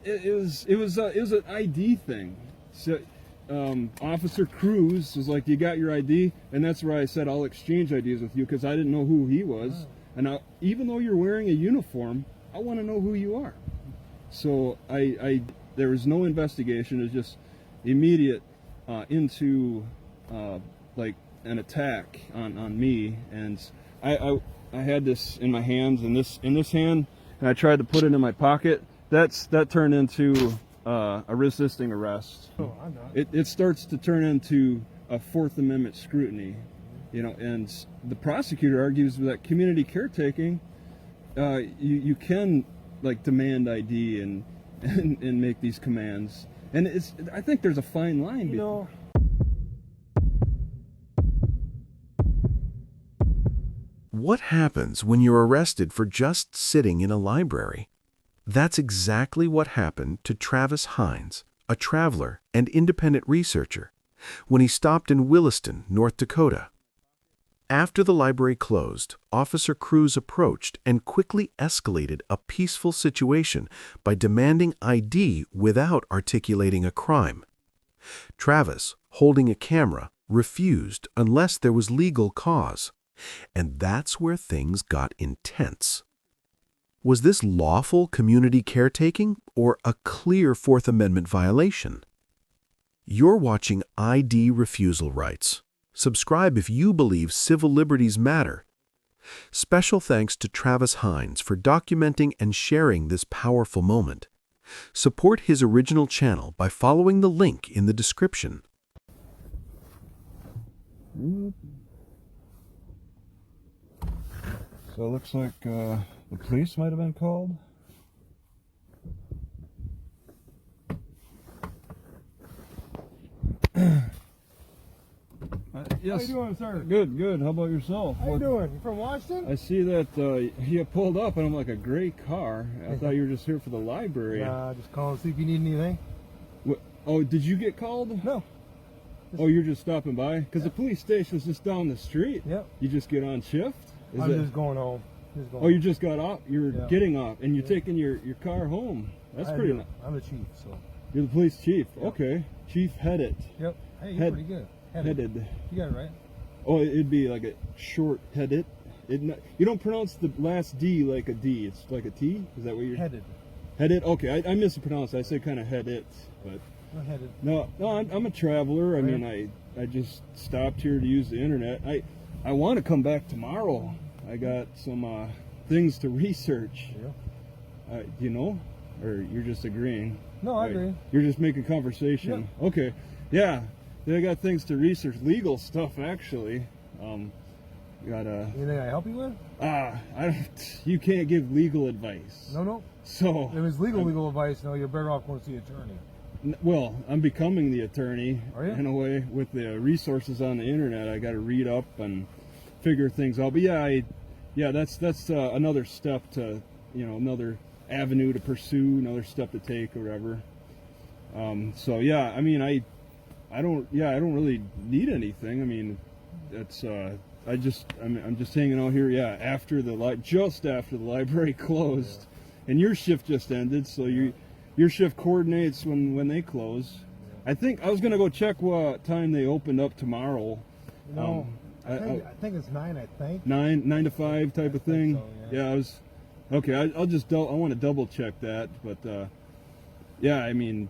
It was an ID thing. So, Officer Cruz was like, "You got your ID?" And that's where I said, "I'll exchange IDs with you," because I didn't know who he was. And even though you're wearing a uniform, I want to know who you are. So there was no investigation. It was just immediate into like an attack on me. And I had this in my hands, and this in this hand, and I tried to put it in my pocket. That turned into a resisting arrest. Oh, I'm not. It starts to turn into a Fourth Amendment scrutiny, and the prosecutor argues that community caretaking, you can like demand ID and make these commands, and I think there's a fine line. What happens when you're arrested for just sitting in a library? That's exactly what happened to Travis Hienz, a traveler and independent researcher, when he stopped in Williston, North Dakota. After the library closed, Officer Cruz approached and quickly escalated a peaceful situation by demanding ID without articulating a crime. Travis, holding a camera, refused unless there was legal cause. And that's where things got intense. Was this lawful community caretaking or a clear Fourth Amendment violation? You're watching ID Refusal Rights. Subscribe if you believe civil liberties matter. Special thanks to Travis Hienz for documenting and sharing this powerful moment. Support his original channel by following the link in the description. So it looks like the police might have been called. Yes. How you doing, sir? Good, good. How about yourself? How you doing? You from Washington? I see that you pulled up and I'm like a gray car. I thought you were just here for the library. Yeah, just calling to see if you need anything. Oh, did you get called? No. Oh, you're just stopping by? Because the police station's just down the street. Yep. You just get on shift? I'm just going home. Oh, you just got off? You're getting off, and you're Yeah. taking your car home. That's pretty nice. I'm the chief, so. You're the police chief? Yep. Okay. Chief Headed. Yep. Hey, you're pretty good. Headed. You got it right. Oh, it'd be like a short headed. You don't pronounce the last D like a D. It's like a T? Is that what you're... Headed. Headed? Okay, I mispronounced. I said kind of headed, but... I'm headed. No, I'm a traveler. I Oh, yeah? mean, I just stopped here to use the internet. I want to come back tomorrow. I got some things to research. Yeah. Or you're just agreeing? No, I agree. You're just making conversation. Yeah. Okay. Yeah. I got things to research, legal stuff actually. Anything I help you with? You can't give legal advice. No. So If it's legal advice, no, you're better off going to see an attorney. Well, I'm becoming the attorney. Are you? In a way, with the resources on the internet. I got to read up and figure things out. But that's another step to, another avenue to pursue, another step to take, or whatever. So yeah, I mean, I don't really need anything. I mean, it's I'm just hanging out here. Yeah, just after the library closed, and your shift just ended, so your shift coordinates when they close. I think I was gonna go check what time they opened up tomorrow. I think it's 9. I think 9 to 5 type of thing. so, yeah. I was okay. I want to double check that, but yeah, I mean,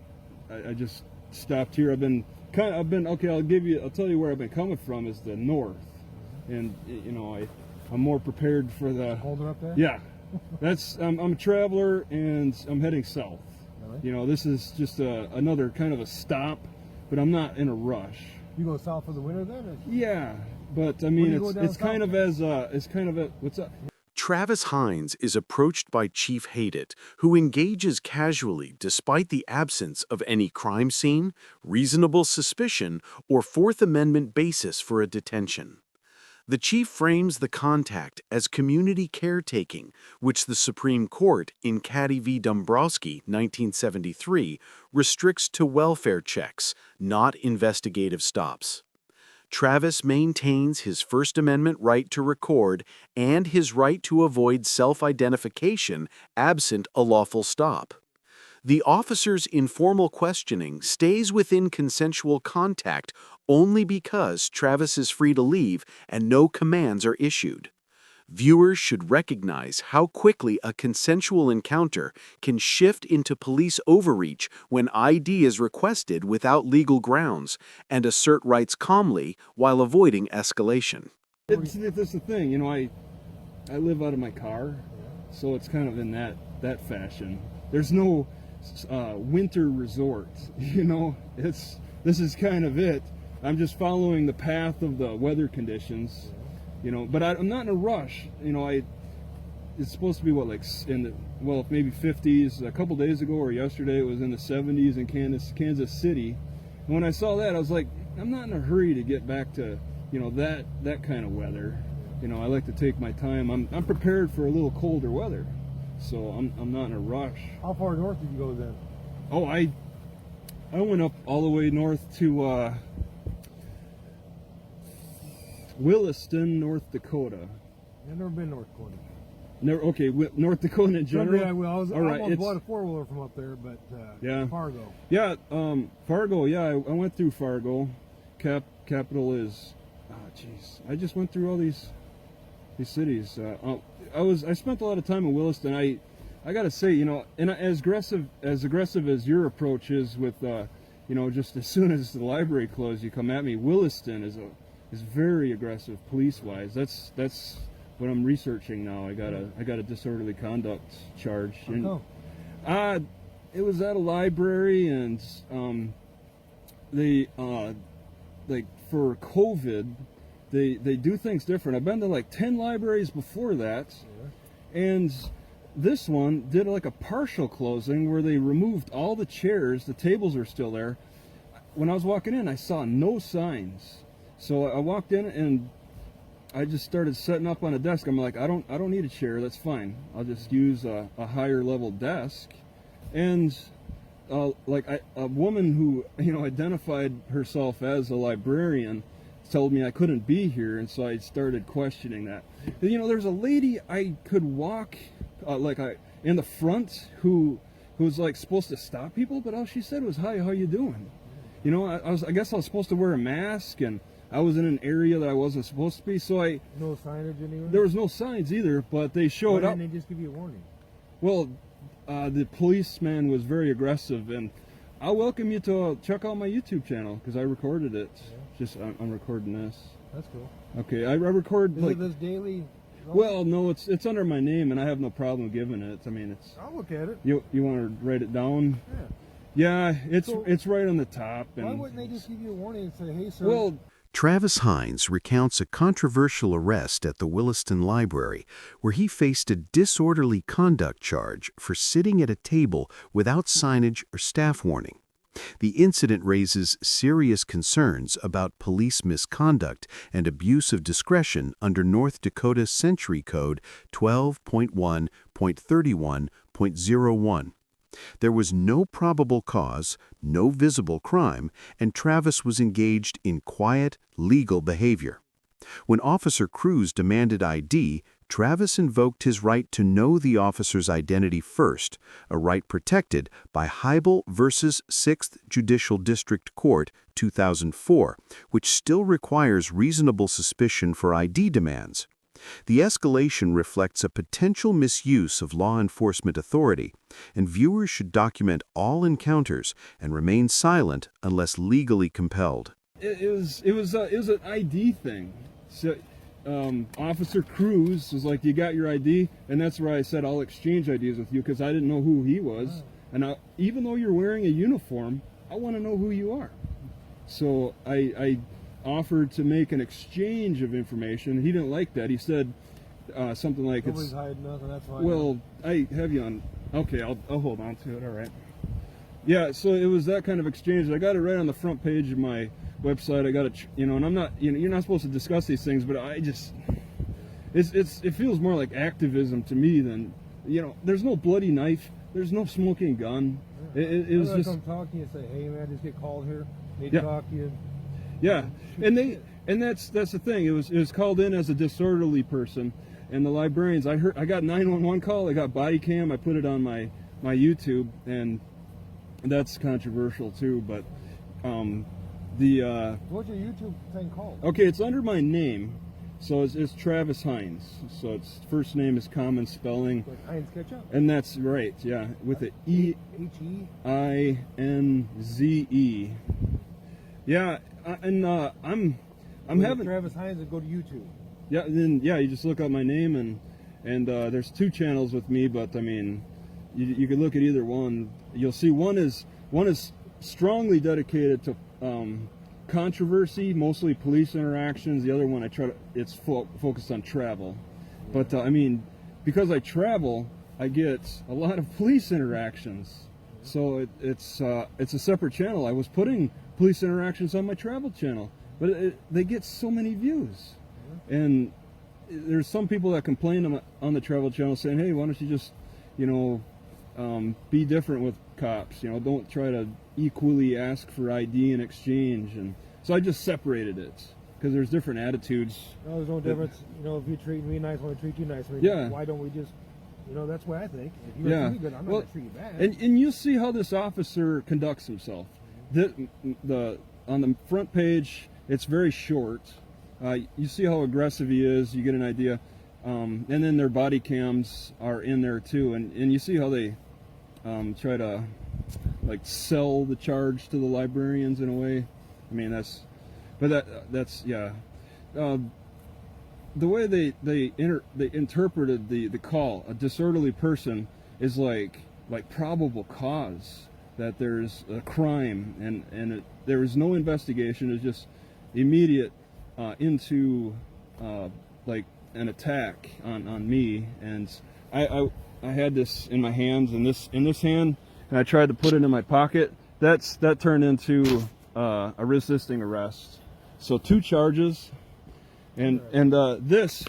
I just stopped here. I've been okay. I'll tell you where I've been coming from is the north, and I'm more prepared for the. Hold it up there. Yeah, I'm a traveler and I'm heading south. Really? This is just another kind of a stop, but I'm not in a rush. You go south for the winter then? Or? Yeah, but I mean, it's kind of what's up. Travis Hienz is approached by Chief Hated, who engages casually despite the absence of any crime scene, reasonable suspicion, or Fourth Amendment basis for a detention. The chief frames the contact as community caretaking, which the Supreme Court in Caddy v. Dombrowski, 1973, restricts to welfare checks, not investigative stops. Travis maintains his First Amendment right to record and his right to avoid self-identification absent a lawful stop. The officer's informal questioning stays within consensual contact only because Travis is free to leave and no commands are issued. Viewers should recognize how quickly a consensual encounter can shift into police overreach when ID is requested without legal grounds, and assert rights calmly while avoiding escalation. That's the thing, you know, I live out of my car, so it's kind of in that fashion. There's no winter resort, you know, this is kind of it. I'm just following the path of the weather conditions, you know, but I'm not in a rush, you know. It's supposed to be what, like maybe 50s. A couple days ago or yesterday it was in the 70s in Kansas City, and when I saw that I was like, I'm not in a hurry to get back to, you know, that kind of weather. You know, I like to take my time. I'm prepared for a little colder weather, so I'm not in a rush. How far north did you go then? Oh, I went up all the way north to Williston, North Dakota. I've never been to North Dakota. Never, okay, North Dakota in general. Someday I will. All right, I almost bought a four-wheeler from up there, but yeah. Fargo. Yeah, Fargo. Yeah, I went through Fargo. Capital is, jeez, I just went through all these cities. I spent a lot of time in Williston. I gotta say, you know, and as aggressive as your approach is with, you know, just as soon as the library closed, you come at me. Williston is very aggressive police-wise. That's what I'm researching now. I got a disorderly conduct charge. And, it was at a library, and they like for COVID, they do things different. I've been to like 10 libraries before that, and this one did like a partial closing where they removed all the chairs. The tables are still there. When I was walking in, I saw no signs. So I walked in and I just started setting up on a desk. I'm like, I don't need a chair. That's fine. I'll just use a higher level desk. And like a woman who, you know, identified herself as a librarian told me I couldn't be here, and so I started questioning that. And, you know, there's a lady I could walk in the front who was like supposed to stop people, but all she said was, "Hi, how you doing?" You know, I guess I was supposed to wear a mask, and I was in an area that I wasn't supposed to be, so No signage anywhere? there was no signs either, but they showed up. Why didn't they just give you a warning? Well, the policeman was very aggressive, and I welcome you to check out my YouTube channel, because I recorded it. Yeah. Just I'm recording this. That's cool. Okay, I record Is like it this daily? Well, no, it's under my name, and I have no problem giving it. I mean, it's. I'll look at it. You want to write it down? Yeah. Yeah, it's right on the top. And why wouldn't they just give you a warning and say, "Hey, sir"? Well, Travis Hienz recounts a controversial arrest at the Williston Library where he faced a disorderly conduct charge for sitting at a table without signage or staff warning. The incident raises serious concerns about police misconduct and abuse of discretion under North Dakota Century Code 12.1.31.01. There was no probable cause, no visible crime, and Travis was engaged in quiet, legal behavior. When Officer Cruz demanded ID, Travis invoked his right to know the officer's identity first, a right protected by Heibel v. 6th Judicial District Court, 2004, which still requires reasonable suspicion for ID demands. The escalation reflects a potential misuse of law enforcement authority, and viewers should document all encounters and remain silent unless legally compelled. it was an ID thing. So, Officer Cruz was like, "You got your ID?" And that's where I said, "I'll exchange IDs with you," because I didn't know who he was. And even though you're wearing a uniform, I want to know who you are. So I offered to make an exchange of information. He didn't like that. He said something like, "Nobody's hiding nothing. That's fine." Well, I have you on. Okay, I'll hold on to it. All right. Yeah. So it was that kind of exchange. I got it right on the front page of my website. I got it, and I'm not, you're not supposed to discuss these things, but it feels more like activism to me than, there's no bloody knife, there's no smoking gun. It was just. Come talk to you and say, "Hey man, just get called here. Need to talk to you." Yeah, and that's the thing. It was called in as a disorderly person, and the librarians. I got 911 call. I got Bodycam. I put it on my YouTube, and that's controversial too. But What's your YouTube thing called? okay, it's under my name, so it's Travis Hienz. So its first name is common spelling, Like Heinz ketchup? and that's right, yeah, with a E H-E? I-N-Z-E. Yeah, and I'm having Travis Hienz and go to YouTube. yeah. Then yeah, you just look up my name and there's 2 channels with me, but I mean, you could look at either one. You'll see one is strongly dedicated to controversy, mostly police interactions. The other one it's focused on travel. But I mean, because I travel, I get a lot of police interactions. So it's a separate channel. I was putting police interactions on my travel channel, but they get so many views. And there's some people that complain on the travel channel saying, hey, why don't you just, be different with cops, don't try to equally ask for ID in exchange. And so I just separated it because there's different attitudes. No, there's no difference. If you treat me nice, I want to treat you nice. I mean, Yeah. Why don't we just, that's what I think. If you Yeah. treat me good, I'm not going to treat you bad. And you see how this officer conducts himself. On the front page, it's very short. You see how aggressive he is. You get an idea. And then their body cams are in there too. And you see how they try to like sell the charge to the librarians in a way. I mean, that's yeah. The way they interpreted the call, a disorderly person, is like probable cause that there's a crime, and there is no investigation. It's just immediate into like an attack on me. And I had this in my hands, and in this hand, and I tried to put it in my pocket. That turned into a resisting arrest. So 2 charges. And this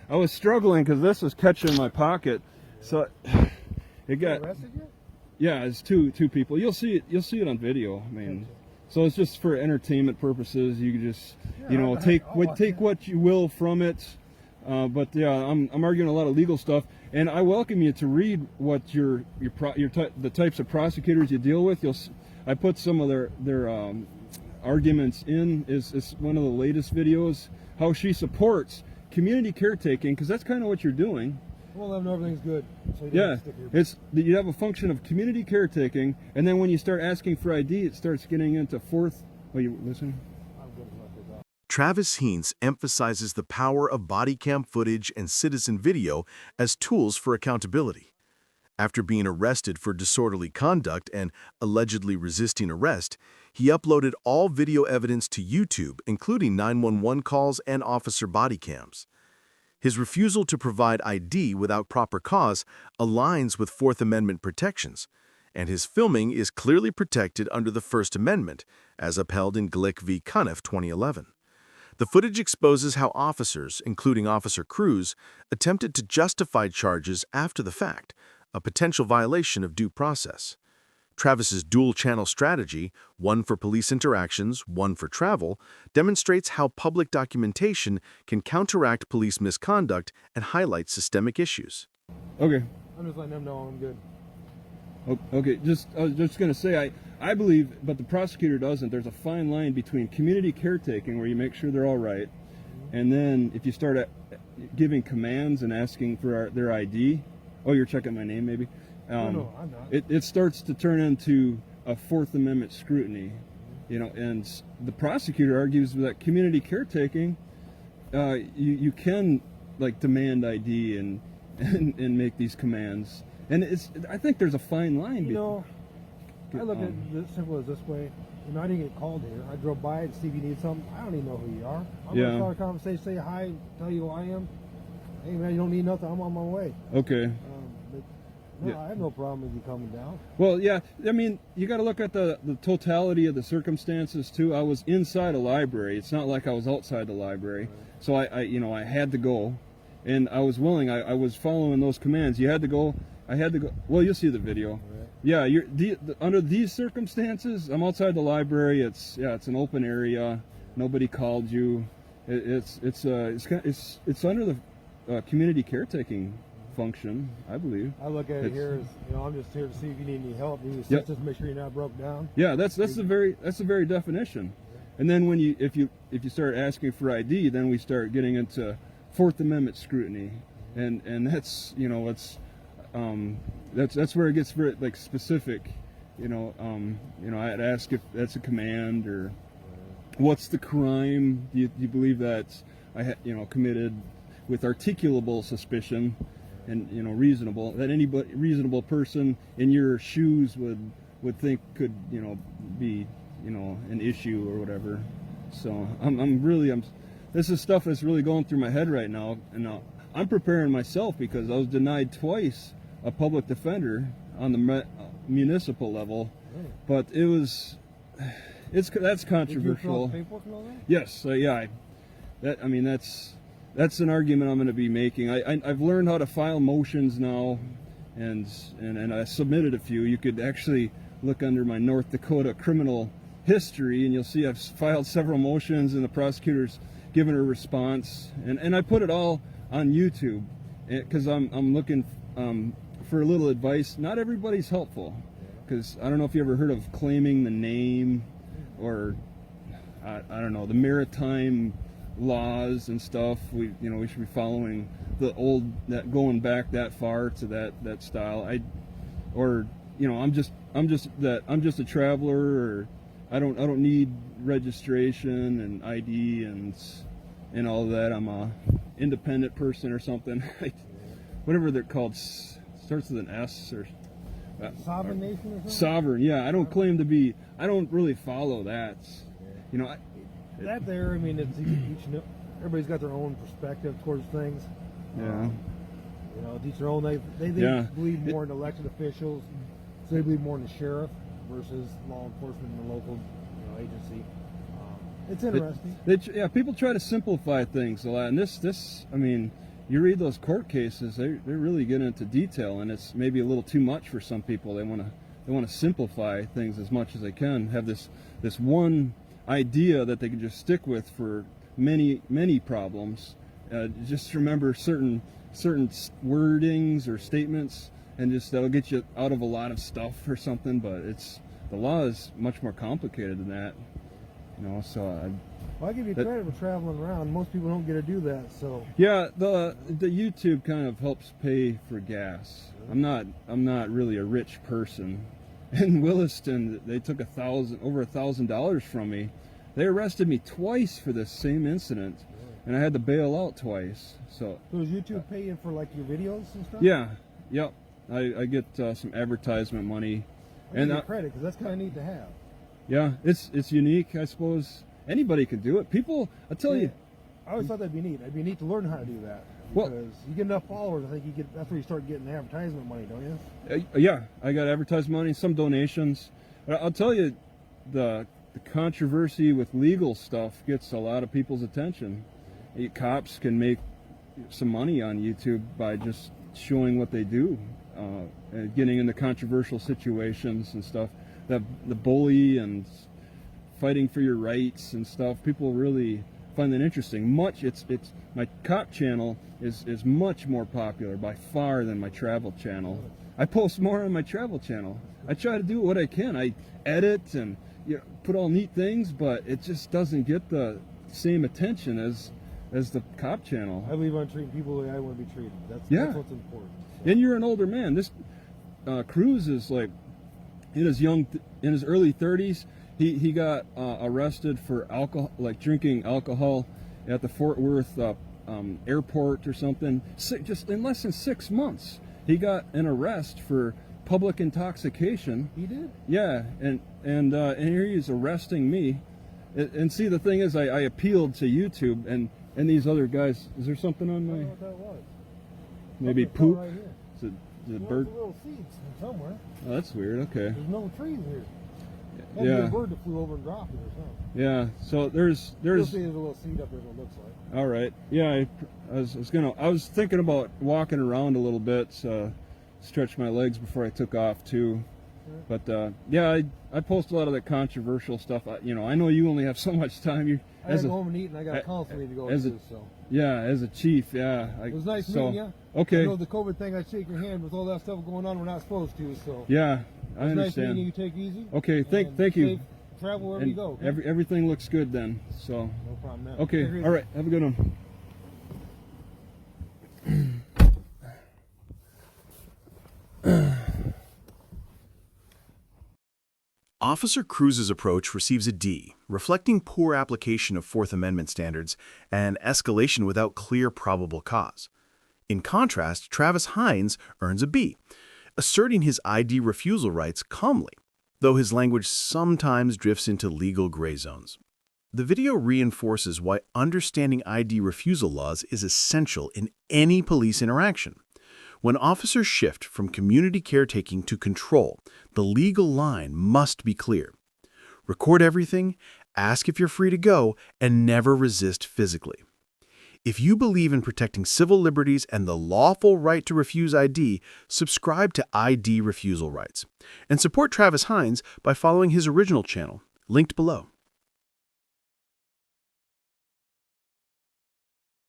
I was struggling because this was catching in my pocket, so it got Arrested you? yeah. It's two people. You'll see it on video. I mean, so it's just for entertainment purposes. You can just take what you will from it. But yeah, I'm arguing a lot of legal stuff, and I welcome you to read what the types of prosecutors you deal with. I put some of their arguments in is one of the latest videos, how she supports community caretaking, because that's kind of what you're doing. Well, everything's good. So you Yeah, don't stick your- you have a function of community caretaking, and then when you start asking for ID, it starts getting into fourth. Oh, you listening? I'm good as much as that. Travis Hienz emphasizes the power of body cam footage and citizen video as tools for accountability. After being arrested for disorderly conduct and allegedly resisting arrest, he uploaded all video evidence to YouTube, including 911 calls and officer body cams. His refusal to provide ID without proper cause aligns with Fourth Amendment protections, and his filming is clearly protected under the First Amendment, as upheld in Glick v. Cuniff 2011. The footage exposes how officers, including Officer Cruz, attempted to justify charges after the fact, a potential violation of due process. Travis's dual-channel strategy, one for police interactions, one for travel, demonstrates how public documentation can counteract police misconduct and highlight systemic issues. Okay. I'm just letting them know I'm good. Okay, I was just going to say, I believe, but the prosecutor doesn't, there's a fine line between community caretaking, where you make sure they're all right, and then if you start giving commands and asking for their ID, oh, you're checking my name maybe? No, I'm not. It starts to turn into a Fourth Amendment scrutiny, and the prosecutor argues that community caretaking, you can like demand ID and make these commands. And I think there's a fine line. I look at it as simple as this way. I didn't get called here. I drove by to see if you need something. I don't even know who you are. I'm going to start a conversation, say hi, tell you who I am. Hey, man, you don't need nothing. I'm on my way. Okay. I have no problem with you coming down. Well, yeah, I mean, you got to look at the totality of the circumstances too. I was inside a library. It's not like I was outside the library. Right. So I had to go, and I was willing. I was following those commands. You had to go. I had to go. Well, you'll see the video. Right. Yeah, under these circumstances, I'm outside the library. It's an open area. Nobody called you. It's under the community caretaking function, I believe. I look at it here as, you know, I'm just here to see if you need any help. You just make sure you're not broke down. Yeah, that's the very definition. And then when if you start asking for ID, then we start getting into Fourth Amendment scrutiny, and that's, you know, that's where it gets very like specific. You know, I'd ask if that's a command, or what's the crime? Do you believe that committed with articulable suspicion, and, you know, reasonable, that any reasonable person in your shoes would think could, you know, be, you know, an issue or whatever. So this is stuff that's really going through my head right now, and I'm preparing myself because I was denied twice a public defender on the municipal level, but that's controversial. Did you fill out paperwork and all that? Yes, that's an argument I'm going to be making. I've learned how to file motions now, and I submitted a few. You could actually look under my North Dakota criminal history, and you'll see I've filed several motions, and the prosecutor's given a response, and I put it all on YouTube because I'm looking for a little advice. Not everybody's helpful, because I don't know if you ever heard of claiming the name, or I don't know, the maritime laws and stuff. We should be following the old, that going back that far to that style. I'm just a traveler, or I don't need registration and ID and all of that. I'm a independent person or something. Whatever they're called, starts with an S, or Sovereign nation or something? Sovereign. Yeah, I don't claim to be. I don't really follow that. You know, that there. I mean, it's everybody's got their own perspective towards things. Yeah. You know, each their own. They believe more in elected officials, so they believe more in the sheriff versus law enforcement in the local, you know, agency. It's interesting. People try to simplify things a lot, and this. I mean, you read those court cases; they really get into detail, and it's maybe a little too much for some people. They want to simplify things as much as they can. Have this one idea that they can just stick with for many problems. Just remember certain wordings or statements, and just that'll get you out of a lot of stuff or something. But the law is much more complicated than that. You know, so I give you credit for traveling around. Most people don't get to do that. So yeah, the YouTube kind of helps pay for gas. I'm not really a rich person. In Williston, they took over $1,000 from me. They arrested me twice for this same incident, and I had to bail out twice. So does YouTube pay you for like your videos and stuff? Yeah, yep. I get some advertisement money. I give you credit, because that's kind of neat to have. Yeah, it's unique, I suppose. Anybody can do it. People, I tell you. I always thought that'd be neat. It'd be neat to learn how to do that. Because you get enough followers, I think that's where you start getting the advertisement money, don't you? Yeah, I got advertisement money, some donations. But I'll tell you, the controversy with legal stuff gets a lot of people's attention. Cops can make some money on YouTube by just showing what they do, getting into controversial situations and stuff. The bully and fighting for your rights and stuff. People really find that interesting. My cop channel is much more popular by far than my travel channel. I post more on my travel channel. I try to do what I can. I edit and put all neat things, but it just doesn't get the same attention as the cop channel. I believe on treating people the way I want to be treated. That's what's important. And you're an older man. This Cruz is like in his early 30s. He got arrested for alcohol, like drinking alcohol at the Fort Worth airport or something. Just in less than 6 months, he got an arrest for public intoxication. He did? Yeah, and here he's arresting me. And see, the thing is, I appealed to YouTube and these other guys. Is there something on my? I don't know what that was. Maybe Something poop. right here. Is it bird? There's little seeds somewhere. Oh, that's weird. Okay. There's no trees here. Yeah. A bird that flew over and dropped it or something. Yeah. So there's. You'll see there's a little seed up there. What it looks like. All right. Yeah. I was thinking about walking around a little bit, stretch my legs before I took off too. But yeah, I post a lot of the controversial stuff. You know, I know you only have so much time. You I gotta go home and eat, and I got a council meeting to go to. So yeah, as a chief, yeah. It was nice meeting you. Okay. I know the COVID thing. I shake your hand with all that stuff going on. We're not supposed to. So yeah, I it was understand. Nice meeting you. You take it easy. Okay, thank you. Safe travel wherever you go. Okay? Everything looks good then. So No problem, man. okay, all right. Have a good one. Officer Cruz's approach receives a D, reflecting poor application of Fourth Amendment standards and escalation without clear probable cause. In contrast, Travis Hienz earns a B, asserting his ID refusal rights calmly, though his language sometimes drifts into legal gray zones. The video reinforces why understanding ID refusal laws is essential in any police interaction. When officers shift from community caretaking to control, the legal line must be clear. Record everything, ask if you're free to go, and never resist physically. If you believe in protecting civil liberties and the lawful right to refuse ID, subscribe to ID Refusal Rights. And support Travis Hienz by following his original channel, linked below.